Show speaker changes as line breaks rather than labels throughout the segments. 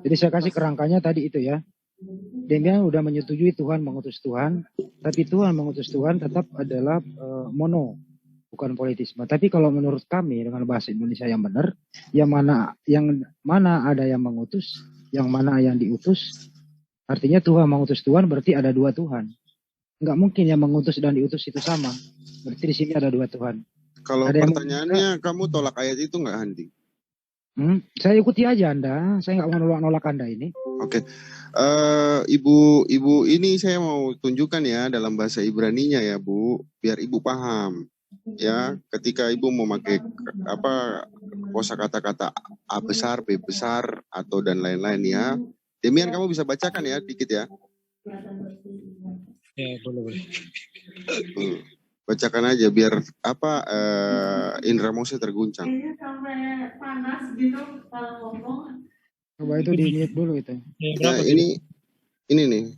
Jadi saya kasih kerangkanya tadi itu ya. Demian udah menyetujui Tuhan mengutus Tuhan, tapi Tuhan mengutus Tuhan tetap adalah mono, bukan politisme. Tapi kalau menurut kami dengan bahasa Indonesia yang benar, yang mana ada yang mengutus, yang mana yang diutus. Artinya Tuhan mengutus Tuhan berarti ada dua Tuhan. Enggak mungkin yang mengutus dan diutus itu sama. Berarti di sini ada dua Tuhan.
Kalau ada pertanyaannya, kamu tolak ayat itu nggak, Handi?
Saya ikuti aja Anda. Saya nggak mau nolak Anda ini.
Oke. Ibu ini saya mau tunjukkan ya dalam bahasa Ibraninya ya, Bu, biar Ibu paham. Ya, ketika Ibu mau pakai kosa kata-kata A besar, B besar atau dan lain-lain ya. Demian kamu bisa bacakan ya dikit ya.
Ya, boleh.
Bacakan aja biar indra Mose terguncang.
Ini sampai panas gitu kalau ngomong.
Coba itu di-mute dulu itu.
Ya, ini nih.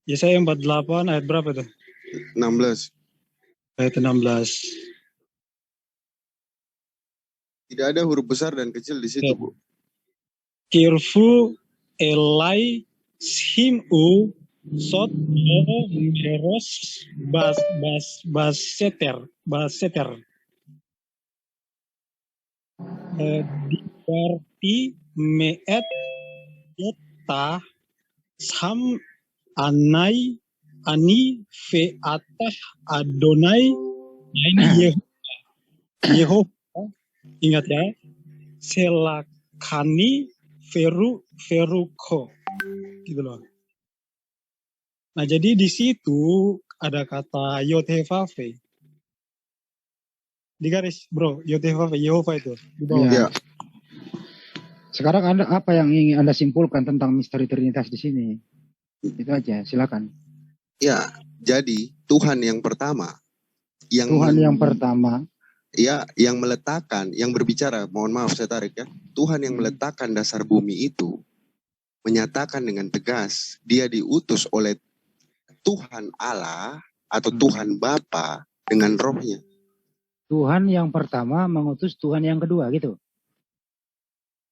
Yesaya 48 ayat berapa tuh?
16.
Ayat 16.
Tidak ada huruf besar dan kecil di situ, Bu.
Kirfu elai simu sot meros baseter diparti meet yota sam anai ani fe atah adonai. Nah ini Yehova ingat ya, selakani veruko gitu loh. Nah jadi di situ ada kata Yotevave di garis bro, Yotevave Yehova itu di bawah.
Ya.
Sekarang Anda apa yang ingin Anda simpulkan tentang misteri Trinitas di sini? Itu aja, silakan.
Ya, jadi Tuhan yang pertama, yang pertama, ya, yang meletakkan, yang berbicara. Mohon maaf saya tarik ya. Tuhan yang meletakkan dasar bumi itu menyatakan dengan tegas, dia diutus oleh Tuhan Allah atau Tuhan Bapa dengan rohnya.
Tuhan yang pertama mengutus Tuhan yang kedua gitu.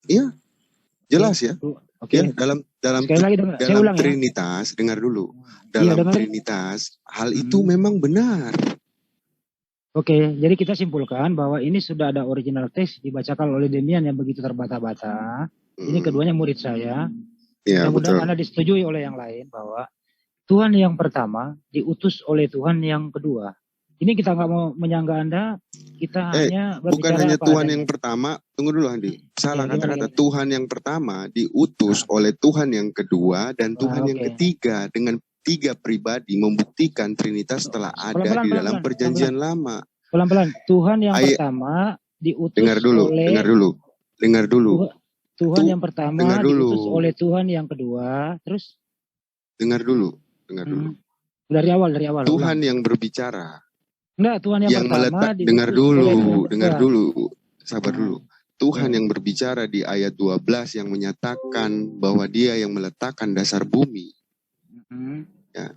Iya, jelas ya.
Oke.
Ya, dalam Trinitas, dengar dulu. Dalam Trinitas, hal itu memang benar.
Oke, jadi kita simpulkan bahwa ini sudah ada original text dibacakan oleh Demian yang begitu terbata-bata. Ini keduanya murid saya.
Ya,
mudah-mudahan Anda disetujui oleh yang lain bahwa Tuhan yang pertama diutus oleh Tuhan yang kedua. Ini kita nggak mau menyanggah Anda, kita hanya berbicara
bukan hanya Tuhan
adanya.
yang pertama, tunggu dulu Andi. Salah kata-kata. Tuhan yang pertama diutus oleh Tuhan yang kedua dan Tuhan yang ketiga dengan 3 pribadi membuktikan Trinitas telah ada di dalam perjanjian lama.
Pelan-pelan. Tuhan yang pertama diutus
dengar dulu.
Tuhan yang pertama diutus oleh Tuhan yang kedua, terus
dengar dulu.
Dari awal.
Tuhan yang berbicara.
Enggak, Tuhan yang pertama
dengar dulu. Sabar dulu. Tuhan yang berbicara di ayat 12 yang menyatakan bahwa dia yang meletakkan dasar bumi. Ya.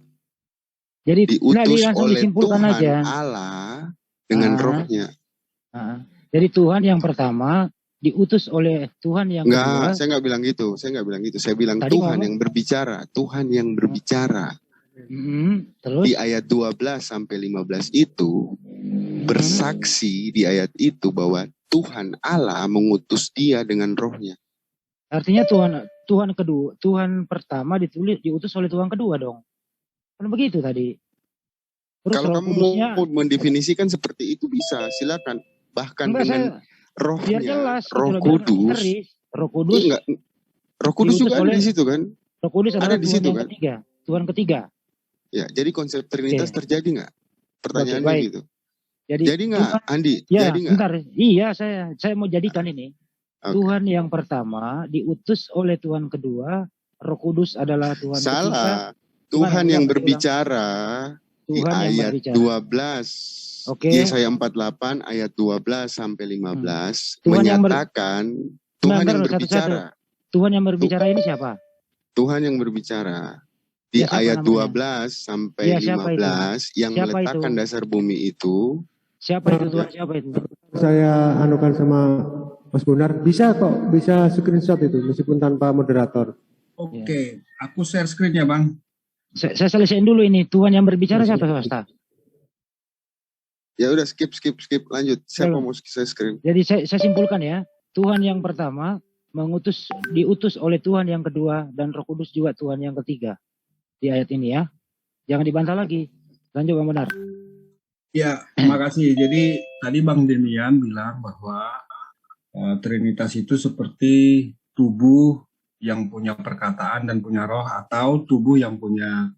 Jadi
diutus oleh Tuhan
aja.
Allah dengan rohnya.
Jadi Tuhan yang pertama diutus oleh Tuhan yang kedua.
Saya nggak bilang gitu. Saya bilang tadi Tuhan yang berbicara.
Terus?
Di ayat 12 sampai 15 itu bersaksi di ayat itu bahwa Tuhan Allah mengutus dia dengan rohnya.
Artinya Tuhan pertama diutus oleh Tuhan kedua dong. Kan begitu tadi. Terus
kalau kamu mau mendefinisikan seperti itu bisa, silakan. Bahkan dengan rohnya,
jelas,
Roh Kudus.
Roh Kudus
juga ada di situ kan?
Roh Kudus
ada di situ kan?
Tuhan ketiga.
Ya, jadi konsep Trinitas terjadi nggak? Pertanyaannya gitu. Jadi nggak, Andi?
Ya,
jadi nggak?
Bentar. Iya, saya mau jadikan ini. Okay. Tuhan yang pertama diutus oleh Tuhan kedua, Roh Kudus adalah Tuhan ketiga.
Salah. Tuhan yang berbicara di ayat 12. Yesaya 48 ayat 12 sampai 15 menyatakan Tuhan yang berbicara.
Tuhan yang berbicara ini siapa?
Tuhan yang berbicara. Di ayat 12 sampai 15 yang meletakkan dasar bumi itu.
Siapa itu Tuhan? Siapa itu?
Saya anukan sama Mas Bonar, bisa kok, bisa screenshot itu meskipun tanpa moderator.
Oke, aku share screen ya Bang.
Saya selesaiin dulu ini. Tuhan yang berbicara siapa, Swasta?
Ya udah skip lanjut. Siapa mau saya screen?
Jadi saya simpulkan ya. Tuhan yang pertama diutus oleh Tuhan yang kedua, dan Roh Kudus juga Tuhan yang ketiga di ayat ini ya. Jangan dibantah lagi. Lanjut Bang Benar.
Ya, terima kasih. Jadi tadi Bang Demian bilang bahwa Trinitas itu seperti tubuh yang punya perkataan dan punya roh, atau tubuh yang punya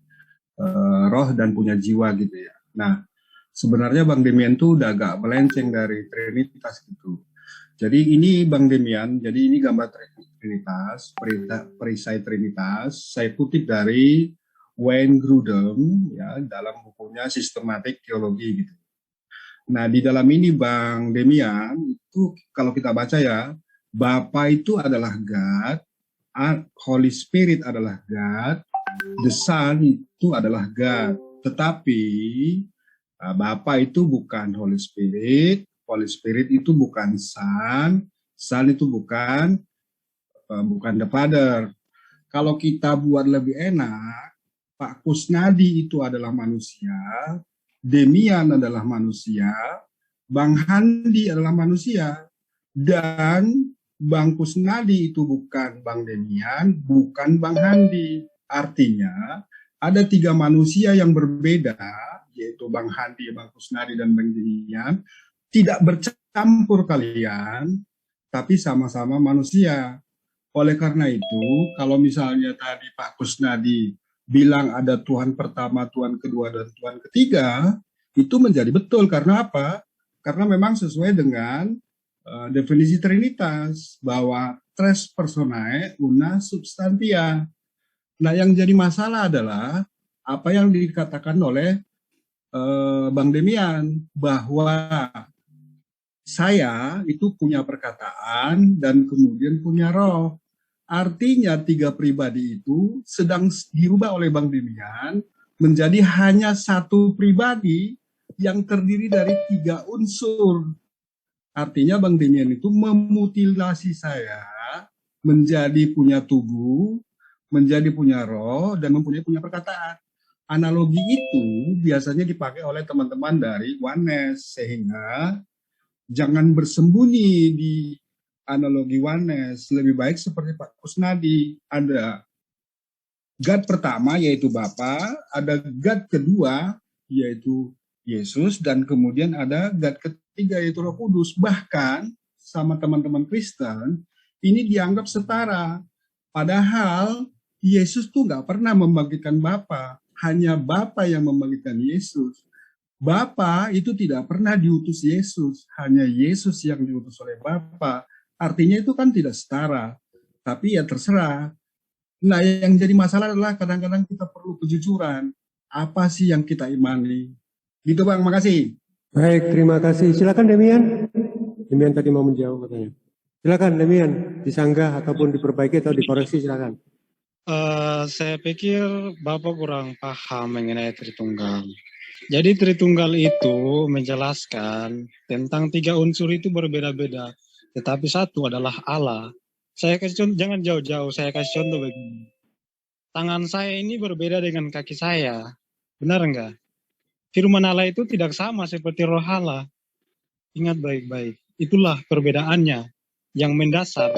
roh dan punya jiwa gitu ya. Nah, sebenarnya Bang Demian tuh udah agak melenceng dari Trinitas gitu. Jadi ini Bang Demian, jadi ini gambar Trinitas, perisai Trinitas. Saya kutip dari Wayne Grudem ya dalam bukunya Sistematik Teologi gitu. Nah di dalam ini Bang Demian itu kalau kita baca ya, Bapa itu adalah God, Holy Spirit adalah God, the Son itu adalah God. Tetapi Bapa itu bukan Holy Spirit, Holy Spirit itu bukan Son, Son itu bukan the Father. Kalau kita buat lebih enak, Pak Kusnadi itu adalah manusia, Demian adalah manusia, Bang Handi adalah manusia, dan Bang Kusnadi itu bukan Bang Demian, bukan Bang Handi. Artinya ada 3 manusia yang berbeda, yaitu Bang Handi, Bang Kusnadi, dan Bang Demian, tidak bercampur kalian, tapi sama-sama manusia. Oleh karena itu, kalau misalnya tadi Pak Kusnadi bilang ada Tuhan pertama, Tuhan kedua, dan Tuhan ketiga, itu menjadi betul. Karena apa? Karena memang sesuai dengan definisi Trinitas, bahwa tres personae una substantia. Nah, yang jadi masalah adalah apa yang dikatakan oleh Bang Demian, bahwa saya itu punya perkataan dan kemudian punya roh. Artinya 3 pribadi itu sedang dirubah oleh Bang Demian menjadi hanya 1 pribadi yang terdiri dari 3 unsur. Artinya Bang Demian itu memutilasi saya menjadi punya tubuh, menjadi punya roh, dan mempunyai punya perkataan. Analogi itu biasanya dipakai oleh teman-teman dari Oneness, sehingga jangan bersembunyi di analogi Oneness, lebih baik seperti Pak Kusnadi. Ada God pertama yaitu Bapa, ada God kedua yaitu Yesus, dan kemudian ada God ketiga yaitu Roh Kudus. Bahkan sama teman-teman Kristen ini dianggap setara. Padahal Yesus tuh nggak pernah membangkitkan Bapa, hanya Bapa yang membangkitkan Yesus. Bapa itu tidak pernah diutus Yesus, hanya Yesus yang diutus oleh Bapa. Artinya itu kan tidak setara, tapi ya terserah. Nah, yang jadi masalah adalah kadang-kadang kita perlu kejujuran. Apa sih yang kita imani? Gitu Bang, makasih.
Baik, terima kasih. Silakan Demian. Demian tadi mau menjawab katanya. Silakan Demian, disanggah ataupun diperbaiki atau dikoreksi silakan.
Saya pikir Bapak kurang paham mengenai Tritunggal. Jadi Tritunggal itu menjelaskan tentang 3 unsur itu berbeda-beda, tetapi satu adalah Allah. Saya kasih contoh, jangan jauh-jauh, saya kasih contoh begini. Tangan saya ini berbeda dengan kaki saya, benar enggak? Firman Allah itu tidak sama seperti roh Allah. Ingat baik-baik, itulah perbedaannya yang mendasar.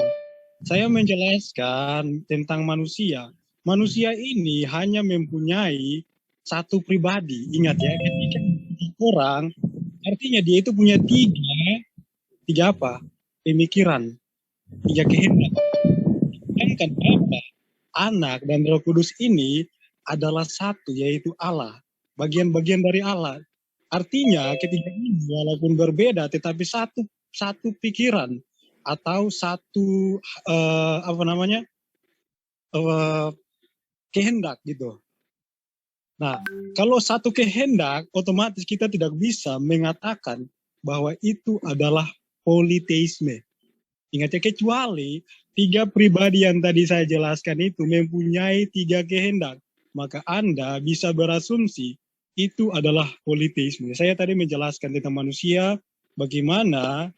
Saya menjelaskan tentang manusia. Manusia ini hanya mempunyai 1 pribadi. Ingat ya, ketika orang, artinya dia itu punya 3 apa? Pemikiran, 3 kehendak. Sedangkan Bapa, Anak, dan Roh Kudus ini adalah 1, yaitu Allah. Bagian-bagian dari Allah. Artinya ketika ini walaupun berbeda, tetapi satu pikiran atau satu kehendak gitu. Nah, kalau satu kehendak, otomatis kita tidak bisa mengatakan bahwa itu adalah politeisme. Ingat ya, kecuali 3 pribadi yang tadi saya jelaskan itu mempunyai 3 kehendak, maka Anda bisa berasumsi itu adalah politeisme. Saya tadi menjelaskan tentang manusia, bagaimana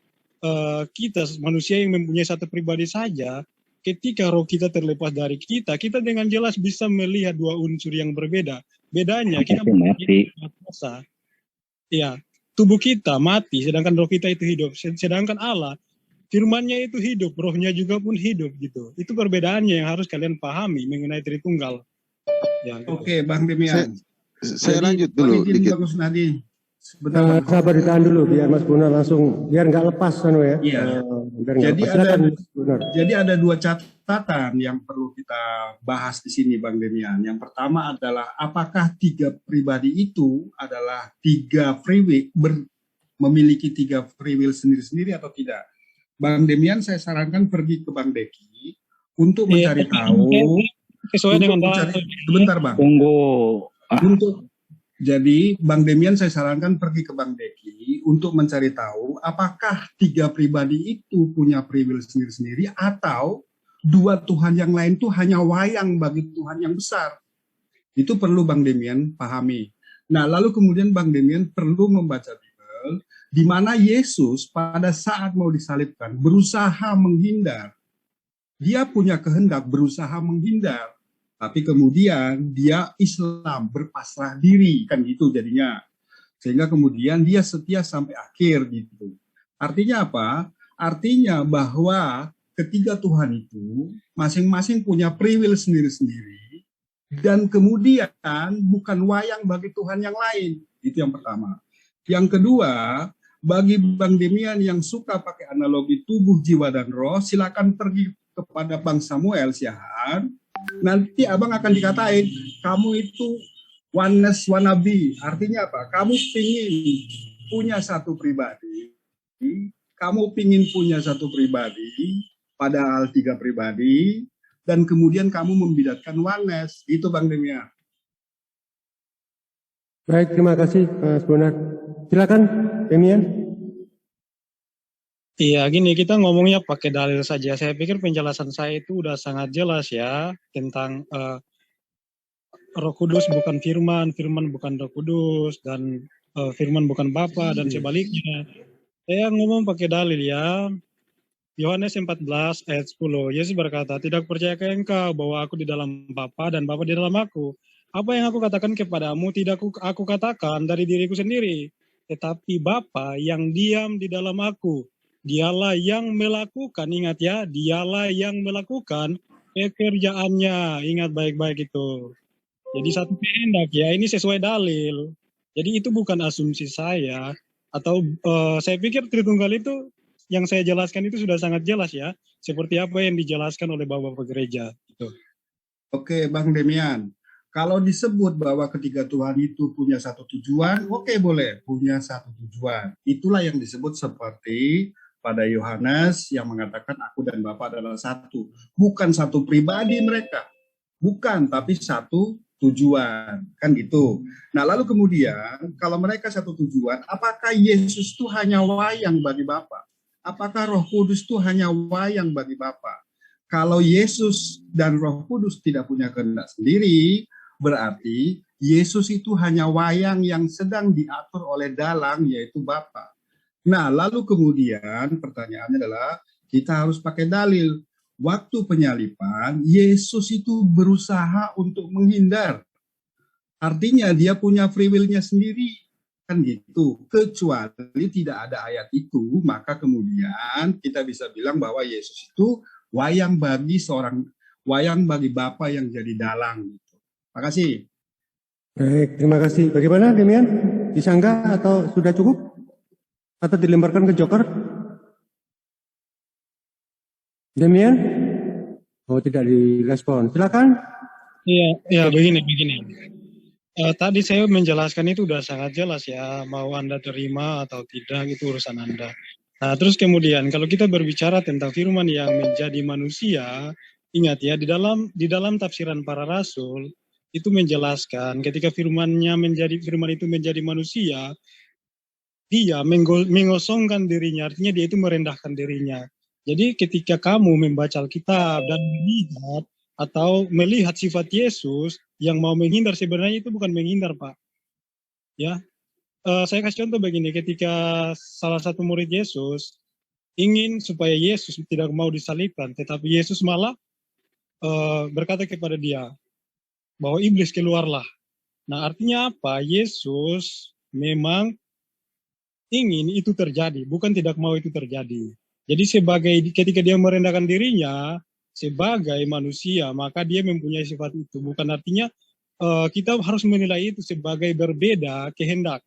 kita manusia yang mempunyai satu pribadi saja, ketika roh kita terlepas dari kita, kita dengan jelas bisa melihat dua unsur yang berbeda. Bedanya kita merasa, ya, tubuh kita mati, sedangkan roh kita itu hidup. Sedangkan Allah, firman-Nya itu hidup, rohnya juga pun hidup gitu. Itu perbedaannya yang harus kalian pahami mengenai Tritunggal. Ya, gitu.
Oke, Bang Demian.
Saya lanjut dulu dikit.
Bagus Nadi. Sebentar,
sabar ditahan dulu biar Mas Bonar langsung, biar nggak lepas ya.
Iya. Jadi ada dua catatan yang perlu kita bahas di sini, Bang Demian. Yang pertama adalah apakah tiga pribadi itu adalah tiga free will, memiliki tiga free will sendiri-sendiri atau tidak? Bang Demian, saya sarankan pergi ke Bang Deki untuk mencari tahu.
Sesuai dengan
sebentar, Bang.
Tunggu.
Jadi Bang Demian saya sarankan pergi ke Bang Deki untuk mencari tahu apakah tiga pribadi itu punya free will sendiri-sendiri atau dua Tuhan yang lain itu hanya wayang bagi Tuhan yang besar. Itu perlu Bang Demian pahami. Nah, lalu kemudian Bang Demian perlu membaca Bible di mana Yesus pada saat mau disalibkan berusaha menghindar. Dia punya kehendak berusaha menghindar. Tapi kemudian dia Islam, berpasrah diri, kan gitu jadinya. Sehingga kemudian dia setia sampai akhir gitu. Artinya apa? Artinya bahwa ketiga Tuhan itu masing-masing punya free will sendiri-sendiri. Dan kemudian bukan wayang bagi Tuhan yang lain. Itu yang pertama. Yang kedua, bagi Bang Demian yang suka pakai analogi tubuh, jiwa, dan roh, silakan pergi kepada Bang Samuel Siahaan. Nanti abang akan dikatain kamu itu oneness wannabe. Artinya apa? Kamu pingin punya satu pribadi, padahal tiga pribadi, dan kemudian kamu membidatkan oneness. Itu Bang Demian.
Baik, terima kasih Mas Bonar. Silakan Demian.
Iya, gini, kita ngomongnya pakai dalil saja. Saya pikir penjelasan saya itu udah sangat jelas ya tentang Roh Kudus bukan Firman, Firman bukan Roh Kudus, dan Firman bukan Bapa dan sebaliknya. Saya ngomong pakai dalil ya. Yohanes 14 ayat 10. Yesus berkata, "Tidak percayakah engkau bahwa aku di dalam Bapa dan Bapa di dalam aku? Apa yang aku katakan kepadamu tidak aku katakan dari diriku sendiri, tetapi Bapa yang diam di dalam aku. Dialah yang melakukan, ingat ya, dialah yang melakukan pekerjaannya." Ingat baik-baik itu. Jadi satu kehendak ya, ini sesuai dalil. Jadi itu bukan asumsi saya. Atau saya pikir Tritunggal itu, yang saya jelaskan itu sudah sangat jelas ya. Seperti apa yang dijelaskan oleh Bapak Gereja. Gitu.
Oke Bang Demian. Kalau disebut bahwa ketiga Tuhan itu punya satu tujuan, oke boleh, punya satu tujuan. Itulah yang disebut seperti pada Yohanes yang mengatakan aku dan Bapa adalah satu. Bukan satu pribadi mereka. Bukan, tapi satu tujuan. Kan gitu. Nah lalu kemudian, kalau mereka satu tujuan, apakah Yesus itu hanya wayang bagi Bapa? Apakah Roh Kudus itu hanya wayang bagi Bapa? Kalau Yesus dan Roh Kudus tidak punya kehendak sendiri, berarti Yesus itu hanya wayang yang sedang diatur oleh dalang, yaitu Bapa. Nah, lalu kemudian pertanyaannya adalah kita harus pakai dalil. Waktu penyaliban, Yesus itu berusaha untuk menghindar. Artinya dia punya free will-nya sendiri. Kan gitu. Kecuali tidak ada ayat itu, maka kemudian kita bisa bilang bahwa Yesus itu wayang bagi Bapa yang jadi dalang. Gitu. Terima kasih.
Baik, terima kasih. Bagaimana Demian? Disanggah atau sudah cukup? Atau dilemparkan ke Joker? Demian? Oh, tidak direspon. Silakan.
Iya, begini. Tadi saya menjelaskan itu udah sangat jelas ya, mau Anda terima atau tidak itu urusan Anda. Nah, terus kemudian kalau kita berbicara tentang firman yang menjadi manusia, ingat ya, di dalam tafsiran para rasul itu menjelaskan ketika firman itu menjadi manusia, dia mengosongkan dirinya, artinya dia itu merendahkan dirinya. Jadi ketika kamu membaca Alkitab dan melihat sifat Yesus yang mau menghindar, sebenarnya itu bukan menghindar, Pak. Ya, saya kasih contoh begini, ketika salah satu murid Yesus ingin supaya Yesus tidak mau disalibkan, tetapi Yesus malah berkata kepada dia bahwa iblis keluarlah. Nah, artinya apa? Yesus memang ingin itu terjadi, bukan tidak mau itu terjadi. Jadi ketika dia merendahkan dirinya sebagai manusia, maka dia mempunyai sifat itu. Bukan artinya kita harus menilai itu sebagai berbeda kehendak.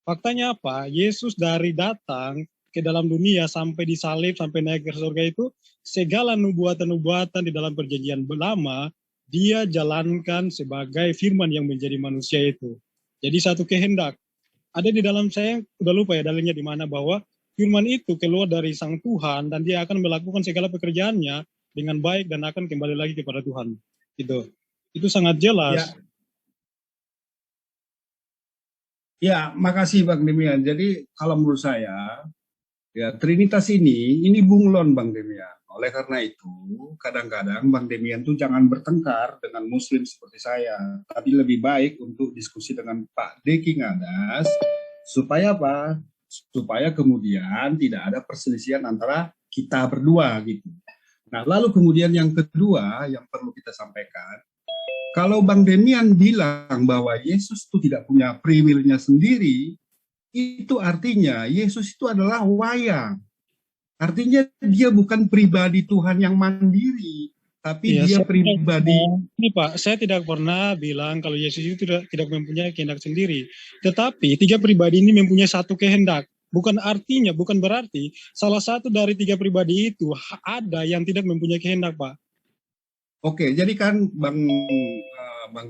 Faktanya apa? Yesus dari datang ke dalam dunia sampai disalib, sampai naik ke surga itu, segala nubuatan-nubuatan di dalam perjanjian lama, dia jalankan sebagai firman yang menjadi manusia itu. Jadi satu kehendak. Ada di dalam, saya udah lupa ya dalilnya di mana, bahwa firman itu keluar dari Sang Tuhan dan dia akan melakukan segala pekerjaannya dengan baik dan akan kembali lagi kepada Tuhan. Itu sangat jelas.
Ya, makasih Bang Demian. Jadi kalau menurut saya, ya Trinitas ini bunglon Bang Demian. Oleh karena itu, kadang-kadang Bang Demian tuh jangan bertengkar dengan Muslim seperti saya, tapi lebih baik untuk diskusi dengan Pak Deki Ngadas, supaya apa? Supaya kemudian tidak ada perselisihan antara kita berdua gitu. Nah, lalu kemudian yang kedua yang perlu kita sampaikan, kalau Bang Demian bilang bahwa Yesus itu tidak punya free will-nya sendiri, itu artinya Yesus itu adalah wayang. Artinya dia bukan pribadi Tuhan yang mandiri, tapi dia pribadi.
Ini Pak, saya tidak pernah bilang kalau Yesus itu tidak mempunyai kehendak sendiri. Tetapi tiga pribadi ini mempunyai satu kehendak. Bukan berarti salah satu dari tiga pribadi itu ada yang tidak mempunyai kehendak, Pak.
Oke, jadi kan Bang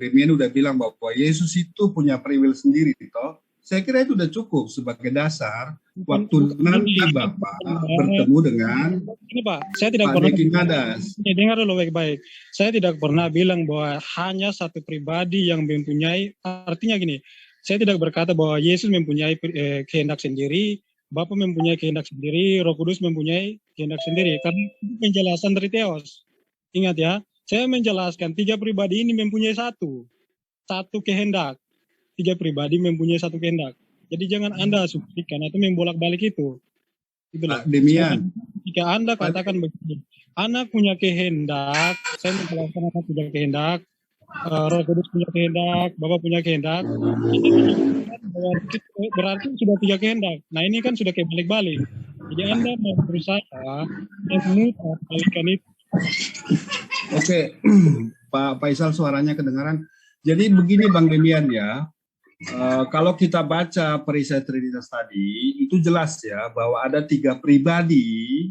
Demian udah bilang bahwa Yesus itu punya free will sendiri, toh. Saya kira itu udah cukup sebagai dasar waktu nanti Bapak bertemu dengan
ini Pak, saya tidak
Pak Deki Ngadas.
Dengar dulu baik-baik. Saya tidak pernah bilang bahwa hanya satu pribadi yang mempunyai, artinya gini, saya tidak berkata bahwa Yesus mempunyai kehendak sendiri, Bapa mempunyai kehendak sendiri, Roh Kudus mempunyai kehendak sendiri. Karena itu penjelasan dari Theos. Ingat ya, saya menjelaskan tiga pribadi ini mempunyai satu kehendak. Tiga pribadi mempunyai satu kehendak. Jadi jangan Anda asumsikan atau membolak-balik itu. Itulah.
Demian.
Jika Anda katakan begini, anak punya kehendak, saya menjelaskan anak punya kehendak, Roh Kudus punya kehendak, Bapa punya kehendak, berarti sudah tiga kehendak. Nah ini kan sudah kayak balik-balik. Jadi Anda mau berusaha memutar balikan itu.
Oke, Pak Faisal suaranya kedengaran. Jadi begini Bang Demian ya, kalau kita baca perisai Trinitas tadi, itu jelas ya bahwa ada tiga pribadi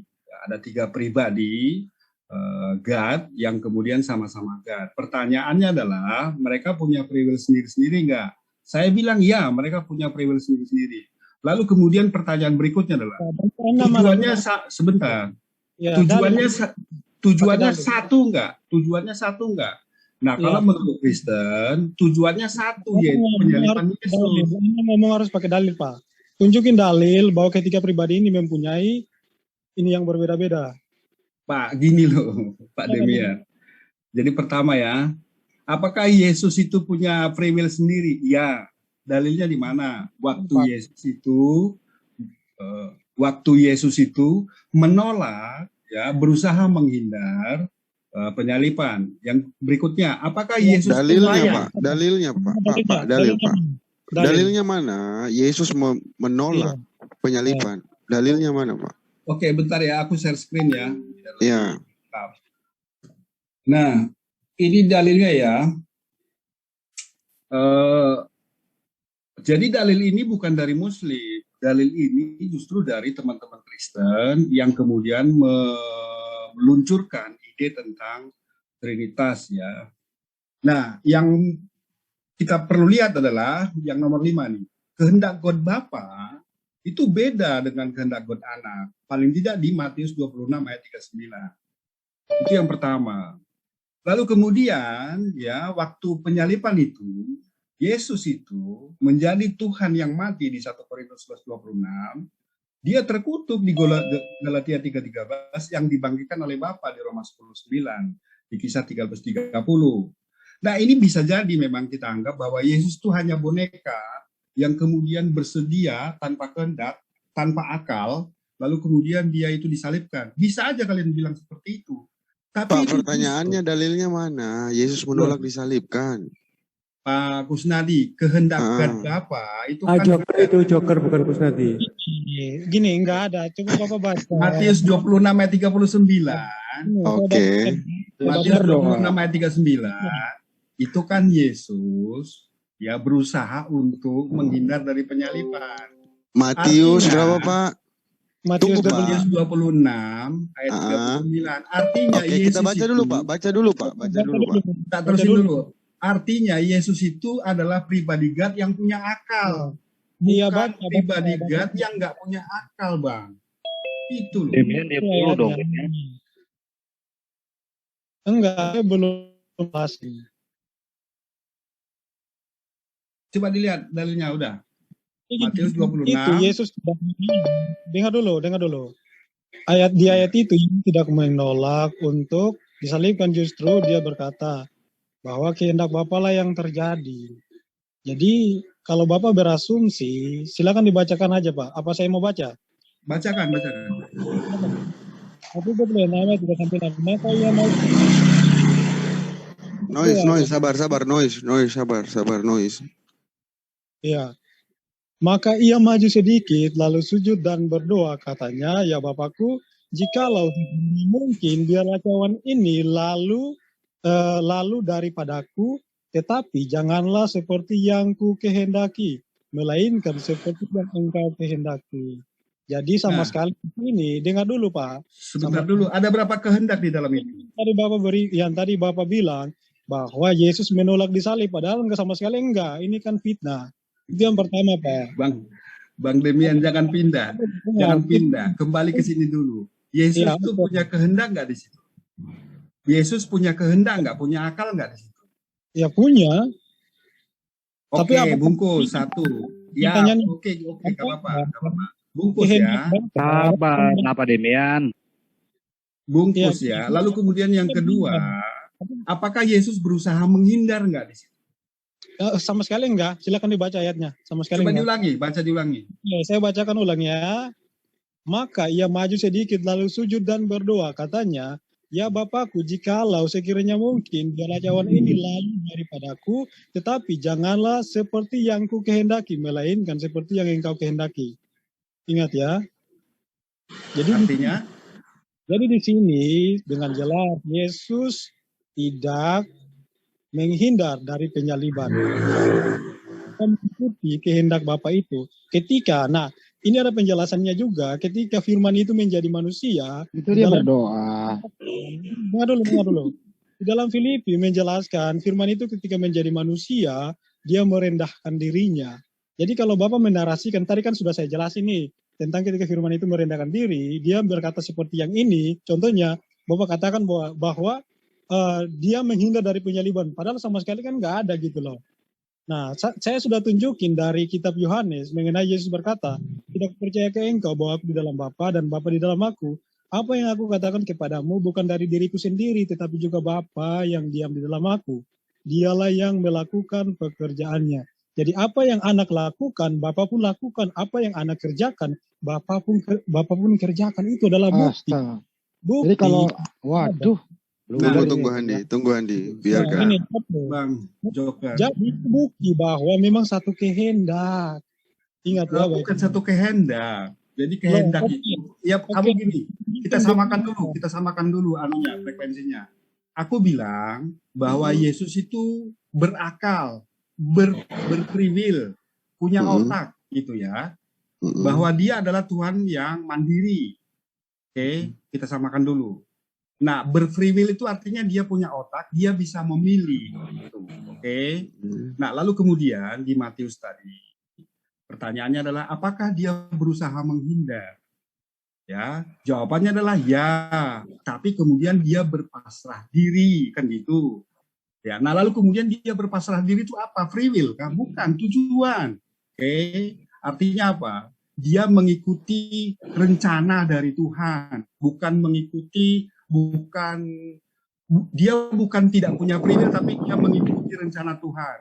God yang kemudian sama-sama God. Pertanyaannya adalah mereka punya free will sendiri-sendiri nggak? Saya bilang ya, mereka punya free will sendiri-sendiri. Lalu kemudian pertanyaan berikutnya adalah tujuannya sebentar. Ya, tujuannya satu nggak? Tujuannya satu nggak? Nah, kalau menurut Kristen, tujuannya satu, yaitu penyaliban Yesus.
Ngomong harus pakai dalil, Pak. Tunjukin dalil bahwa ketiga pribadi ini mempunyai ini yang berbeda-beda.
Pak, gini loh, Pak Demian. Jadi pertama ya, apakah Yesus itu punya free will sendiri? Ya, dalilnya di mana? Waktu Yesus itu menolak, ya, berusaha menghindar penyaliban. Yang berikutnya, apakah Yesus
dalilnya Pak? Dalilnya mana? Yesus menolak penyaliban. Dalilnya mana, Pak?
Oke, bentar ya, aku share screen ya.
Ya.
Nah, ini dalilnya ya. Jadi dalil ini bukan dari Muslim. Dalil ini justru dari teman-teman Kristen yang kemudian meluncurkan ide tentang Trinitas ya. Nah, yang kita perlu lihat adalah yang nomor 5 nih. Kehendak God Bapa itu beda dengan kehendak God Anak. Paling tidak di Matius 26 ayat 39. Itu yang pertama. Lalu kemudian ya waktu penyaliban itu Yesus itu menjadi Tuhan yang mati di 1 Korintus 11:26. Dia terkutuk di Galatia 3:13 yang dibangkitkan oleh Bapa di Roma 10:9, di Kisah 13:30. Nah, ini bisa jadi memang kita anggap bahwa Yesus itu hanya boneka yang kemudian bersedia tanpa kehendak, tanpa akal, lalu kemudian dia itu disalibkan. Bisa aja kalian bilang seperti itu. Tapi
Pak,
itu
pertanyaannya dalilnya mana? Yesus menolak disalibkan.
Pak Kusnadi, kehendak Bapa itu kan
Joker itu Joker bukan Kusnadi.
Gini, enggak ada. Coba Bapak baca.
Matius 26 ayat 39.
Oke.
Matius 26 ayat 39. Itu kan Yesus ya berusaha untuk menghindar dari penyaliban.
Matius berapa, Pak?
Matius
Matius 26 ayat 39. Artinya
Oke,
Yesus
kita baca dulu, Pak. Baca dulu, Pak. Baca dulu, Pak.
Tak terusin dulu. Artinya Yesus itu adalah pribadi God yang punya akal. Bukan pribadi God yang nggak punya akal, Bang. Itu loh.
Demian dia dulu dong.
Enggak, belum pasti.
Coba dilihat dalilnya udah. Matius 26.
Itu Yesus tidak dengar dulu. Di ayat itu tidak menolak untuk disalibkan, justru dia berkata bahwa kehendak Bapa lah yang terjadi. Jadi kalau Bapak berasumsi, silakan dibacakan aja, Pak. Apa saya mau baca?
Bacakan.
Tapi boleh nama tidak sampai nama. Maka ia mau
Noise, sabar, noise.
Ya. Maka ia maju sedikit, lalu sujud dan berdoa, katanya, ya Bapakku, jikalau mungkin biarlah cawan ini lalu daripadaku, tetapi janganlah seperti yang ku kehendaki, melainkan seperti yang engkau kehendaki. Jadi sama sekali ini, dengar dulu Pak.
Sebentar dulu, ada berapa kehendak di dalam itu?
Tadi Bapak bilang bahwa Yesus menolak disalib, padahal enggak sama sekali enggak. Ini kan fitnah. Itu yang pertama, Pak.
Bang Demian, jangan pindah. Kembali ke sini dulu. Yesus itu punya kehendak nggak di situ? Yesus punya kehendak nggak? Punya akal nggak di situ?
Ya punya.
Oke, bungkus satu. Ya, oke, nggak apa-apa. Bungkus ya.
Sabar, kenapa Demian?
Bungkus ya. Lalu kemudian yang kedua, apakah Yesus berusaha menghindar nggak di situ?
Sama sekali enggak. Silakan dibaca ayatnya. Sama sekali
Coba
enggak.
diulangi.
Ya, saya bacakan ulang ya. Maka ia maju sedikit lalu sujud dan berdoa, katanya, ya Bapakku, jikalau sekiranya mungkin biarlah cawan ini lalu daripadaku, tetapi janganlah seperti yang ku kehendaki, melainkan seperti yang engkau kehendaki. Ingat ya. Jadi
artinya?
Jadi di sini dengan jelas Yesus tidak menghindar dari penyaliban, mengikuti kehendak Bapa itu. Ini ada penjelasannya juga, ketika firman itu menjadi manusia,
itu dia berdoa.
Dengar dulu. Di dalam Filipi menjelaskan, firman itu ketika menjadi manusia, dia merendahkan dirinya. Jadi kalau Bapak menarasikan, tadi kan sudah saya jelasin nih, tentang ketika firman itu merendahkan diri, dia berkata seperti yang ini, contohnya, Bapak katakan bahwa dia menghindar dari penyaliban, padahal sama sekali kan nggak ada gitu loh. Nah, saya sudah tunjukin dari kitab Yohanes mengenai Yesus berkata, tidak percaya ke engkau bahwa aku di dalam Bapa dan Bapa di dalam aku. Apa yang aku katakan kepadamu bukan dari diriku sendiri, tetapi juga Bapa yang diam di dalam aku. Dialah yang melakukan pekerjaannya. Jadi apa yang anak lakukan, Bapa pun lakukan. Apa yang anak kerjakan, Bapa pun kerjakan. Itu adalah bukti.
Jadi kalau, waduh.
Tunggu Andi, biarkan.
Bang Joker.
Jadi bukti bahwa memang satu kehendak. Ingat ya,
bukan satu kehendak. Jadi kehendak itu, ya kamu gini, kita samakan dulu anunya, frekuensinya. Aku bilang bahwa Yesus itu berakal, berfree, punya otak gitu ya. Bahwa dia adalah Tuhan yang mandiri. Oke, kita samakan dulu. Nah, berfree will itu artinya dia punya otak, dia bisa memilih. Gitu. Oke. Nah, lalu kemudian di Matius tadi, pertanyaannya adalah apakah dia berusaha menghindar? Ya, jawabannya adalah ya, tapi kemudian dia berpasrah diri, kan gitu. Ya, nah lalu kemudian dia berpasrah diri itu apa? Free will kan? Bukan, tujuan. Oke. Artinya apa? Dia mengikuti rencana dari Tuhan, dia bukan tidak punya free will, tapi dia mengikuti rencana Tuhan.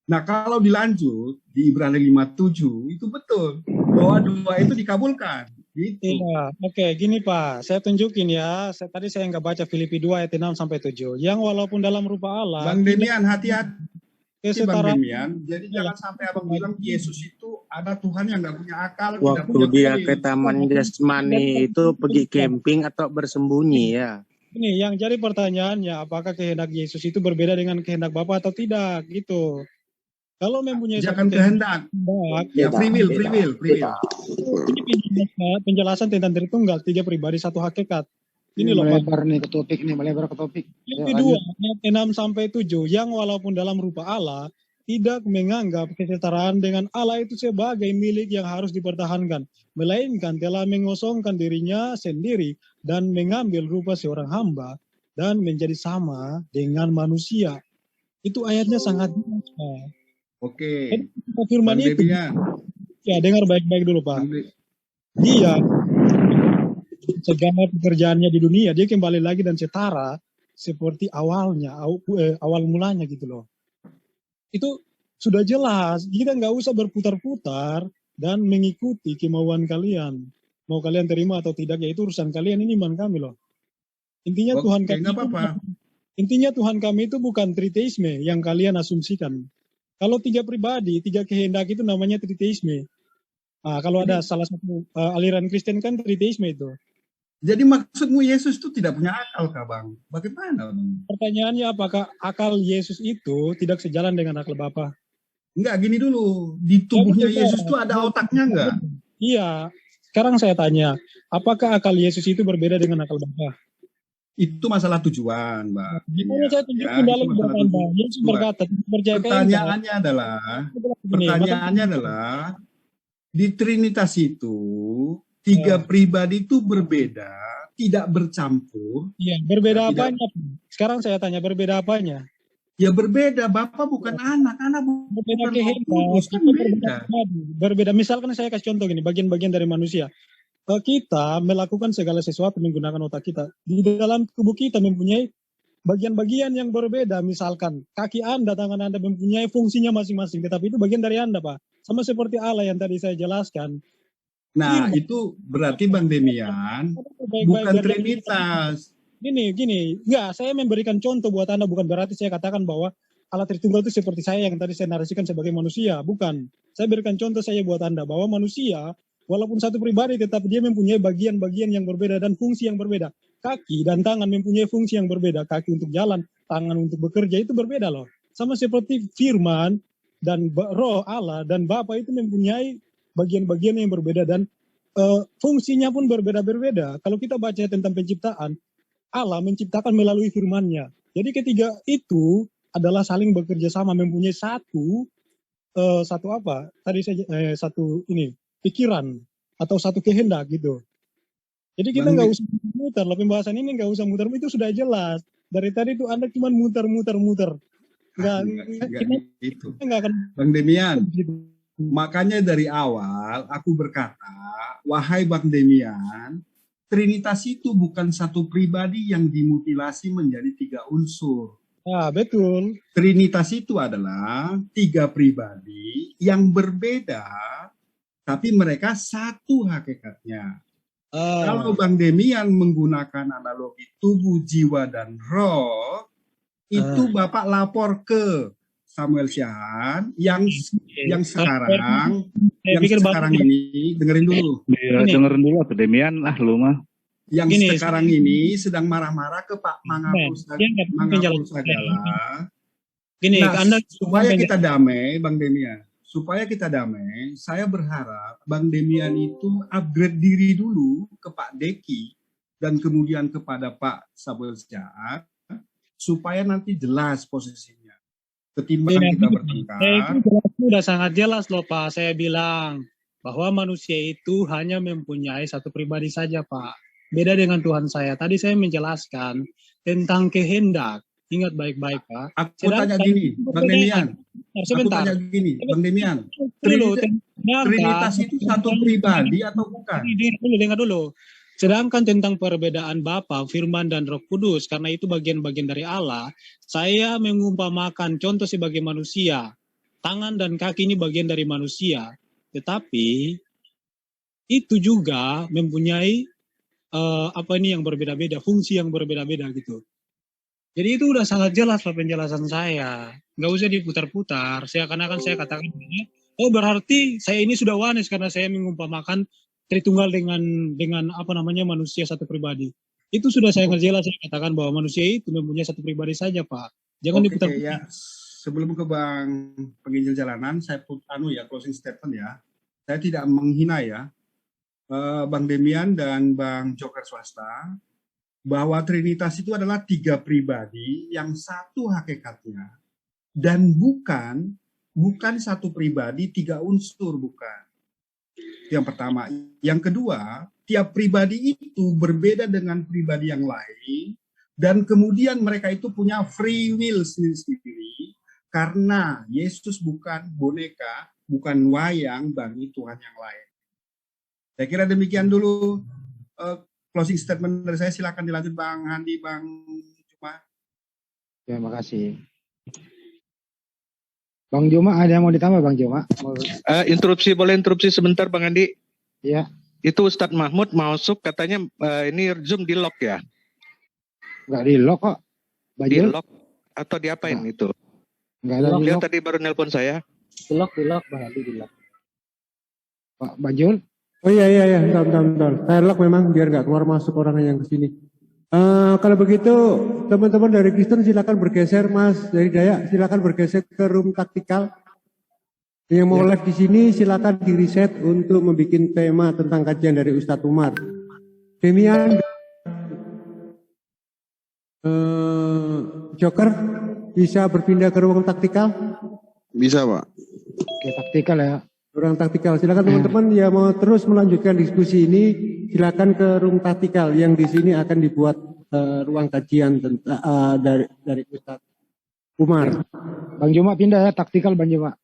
Nah, kalau dilanjut di Ibrani 5:7 itu betul bahwa doa itu dikabulkan. Gitu.
Iya, oke, gini Pak, saya tunjukin ya. Tadi saya nggak baca Filipi 2 ayat 6 sampai 7. Yang walaupun dalam rupa Allah,
Bang Demian, hati-hati Bang
kesetaraan.
Demian. Jadi jangan sampai abang bilang Yesus itu ada Tuhan yang nggak punya akal, tidak
Waktu
punya
dia
kuil.
ke Taman Jasmani itu pergi camping atau bersembunyi ya?
Ini yang jadi pertanyaannya, apakah kehendak Yesus itu berbeda dengan kehendak Bapa atau tidak, gitu. Kalau mempunyai
Jangan
satu
kehendak. Ya, free will.
Ini penjelasan tentang Tritunggal, 3 pribadi, 1 hakikat. Ini loh Pak.
Melebar nih ke topik nih, melebar ke topik.
Yang kedua, ayat 6 sampai 7, yang walaupun dalam rupa Allah tidak menganggap kesetaraan dengan Allah itu sebagai milik yang harus dipertahankan, melainkan telah mengosongkan dirinya sendiri dan mengambil rupa seorang hamba dan menjadi sama dengan manusia. Itu ayatnya sangat jelas, Pak.
Oke.
Firman
Bang
itu,
Demian.
ya dengar baik-baik dulu Pak. Dia segala pekerjaannya di dunia, dia kembali lagi dan setara seperti awalnya, awal mulanya gitu loh. Itu sudah jelas, kita nggak usah berputar-putar dan mengikuti kemauan kalian. Mau kalian terima atau tidak, ya itu urusan kalian, ini iman kami loh. Intinya
Oke,
Tuhan kami
nggak apa-apa.
Intinya Tuhan kami itu bukan triteisme yang kalian asumsikan. Kalau 3 pribadi, 3 kehendak itu namanya triteisme. Nah, kalau ada salah satu aliran Kristen kan triteisme itu.
Jadi maksudmu Yesus itu tidak punya akal kah Bang? Bagaimana Bang?
Pertanyaannya apakah akal Yesus itu tidak sejalan dengan akal Bapa?
Enggak, gini dulu. Di tubuhnya Yesus itu ada otaknya enggak?
Iya. Sekarang saya tanya, apakah akal Yesus itu berbeda dengan akal Bapa?
Itu masalah tujuan, Mbak.
Makanya saya tunjukkan dalam Quran, Yesus berkata,
pertanyaannya adalah di Trinitas itu 3 pribadi itu berbeda, tidak bercampur.
Iya, berbeda apanya? Sekarang saya tanya, berbeda apanya?
Ya berbeda, Bapak bukan anak
berbeda
bukan
kehendak, berbeda. Misalkan saya kasih contoh gini, bagian-bagian dari manusia. Kita melakukan segala sesuatu menggunakan otak kita. Di dalam tubuh kita mempunyai bagian-bagian yang berbeda. Misalkan kaki Anda, tangan Anda mempunyai fungsinya masing-masing. Tetapi itu bagian dari Anda, Pak. Sama seperti Allah yang tadi saya jelaskan.
Nah, itu berarti Bang Demian bukan Trinitas.
Gini. Enggak, saya memberikan contoh buat Anda. Bukan berarti saya katakan bahwa Allah Tritunggal itu seperti saya yang tadi saya narasikan sebagai manusia. Bukan. Saya berikan contoh saya buat Anda bahwa manusia walaupun satu pribadi, tetap dia mempunyai bagian-bagian yang berbeda dan fungsi yang berbeda. Kaki dan tangan mempunyai fungsi yang berbeda. Kaki untuk jalan, tangan untuk bekerja, itu berbeda loh. Sama seperti firman dan roh Allah dan Bapa itu mempunyai bagian-bagian yang berbeda dan fungsinya pun berbeda-berbeda. Kalau kita baca tentang penciptaan, Allah menciptakan melalui firman-Nya. Jadi ketiga itu adalah saling bekerja sama, mempunyai satu apa? Tadi saya satu ini pikiran atau satu kehendak gitu. Jadi kita nggak usah muter, loh pembahasan ini nggak usah muter, itu sudah jelas. Dari tadi itu Anda cuma muter. Nggak
gitu.
Nggak akan.
Bang Demian, makanya dari awal aku berkata, wahai Bang Demian, Trinitas itu bukan satu pribadi yang dimutilasi menjadi 3 unsur.
Ah, betul.
Trinitas itu adalah 3 pribadi yang berbeda, tapi mereka satu hakikatnya. Kalau Bang Demian menggunakan analogi tubuh, jiwa, dan roh, itu Bapak lapor ke Samuel Syahan yang sekarang ini, dengerin dulu.
Dengerin dulu Pak Demian lah lu mah.
Yang sekarang ini sedang marah-marah ke Pak Mangapul Sagala. Supaya kita damai, Bang Demian. Supaya kita damai, saya berharap Bang Demian itu upgrade diri dulu ke Pak Deki dan kemudian kepada Pak Samuel Syahat supaya nanti jelas posisinya. Ketimbang kita bertengkar.
Itu sudah sangat jelas loh Pak. Saya bilang bahwa manusia itu hanya mempunyai satu pribadi saja Pak. Beda dengan Tuhan saya. Tadi saya menjelaskan tentang kehendak. Ingat baik-baik Pak.
Aku tanya gini, Bang Demian.
Sebentar.
Aku tanya gini, Bang Demian. Trinitas itu satu pribadi atau bukan?
Dengar dulu. Sedangkan tentang perbedaan Bapa, Firman, dan Roh Kudus, karena itu bagian-bagian dari Allah, saya mengumpamakan contoh sebagai manusia. Tangan dan kaki ini bagian dari manusia. Tetapi itu juga mempunyai yang berbeda-beda, fungsi yang berbeda-beda gitu. Jadi itu udah sangat jelas lah penjelasan saya. Nggak usah diputar-putar. Seakan-akan saya katakan, oh berarti saya ini sudah wanes karena saya mengumpamakan Tritunggal dengan manusia satu pribadi. Itu sudah saya jelas saya katakan bahwa manusia itu mempunyai satu pribadi saja, Pak. Jangan diputar-putar.
Ya. Sebelum ke Bang Penginjil Jalanan, saya closing statement ya. Saya tidak menghina ya Bang Demian dan Bang Joker Swasta, bahwa Trinitas itu adalah 3 pribadi yang satu hakikatnya, dan bukan satu pribadi 3 unsur, bukan. Yang pertama. Yang kedua, tiap pribadi itu berbeda dengan pribadi yang lain, dan kemudian mereka itu punya free will sendiri, karena Yesus bukan boneka, bukan wayang bagi Tuhan yang lain. Saya kira demikian dulu closing statement dari saya. Silakan dilanjut Bang Handi, Bang Juma.
Terima kasih. Bang Juma, ada yang mau ditambah Bang Juma?
Boleh interupsi sebentar Bang Andi?
Iya.
Itu Ustadz Mahmud masuk katanya ini Zoom di lock ya?
Nggak di lock kok.
Di lock atau diapain itu?
Nggak ada di
Dia
lock.
tadi baru nelpon saya.
Di lock Bang Andi, di lock.
Pak Bajul?
Oh iya, bentar. Saya lock memang biar nggak keluar masuk orang yang ke sini. Kalau begitu teman-teman dari Kristen silakan bergeser, Mas dari Dayak silakan bergeser ke room taktikal. Yang mau live di sini silakan di reset untuk membuat tema tentang kajian dari Ustadz Umar. Demian, Joker bisa berpindah ke ruang taktikal?
Bisa Pak.
Oke, taktikal ya.
Ruang taktikal, silakan teman-teman yang mau terus melanjutkan diskusi ini, silakan ke ruang taktikal yang di sini akan dibuat ruang kajian dari Ustadz Umar.
Bang Juma pindah ya, taktikal Bang Juma.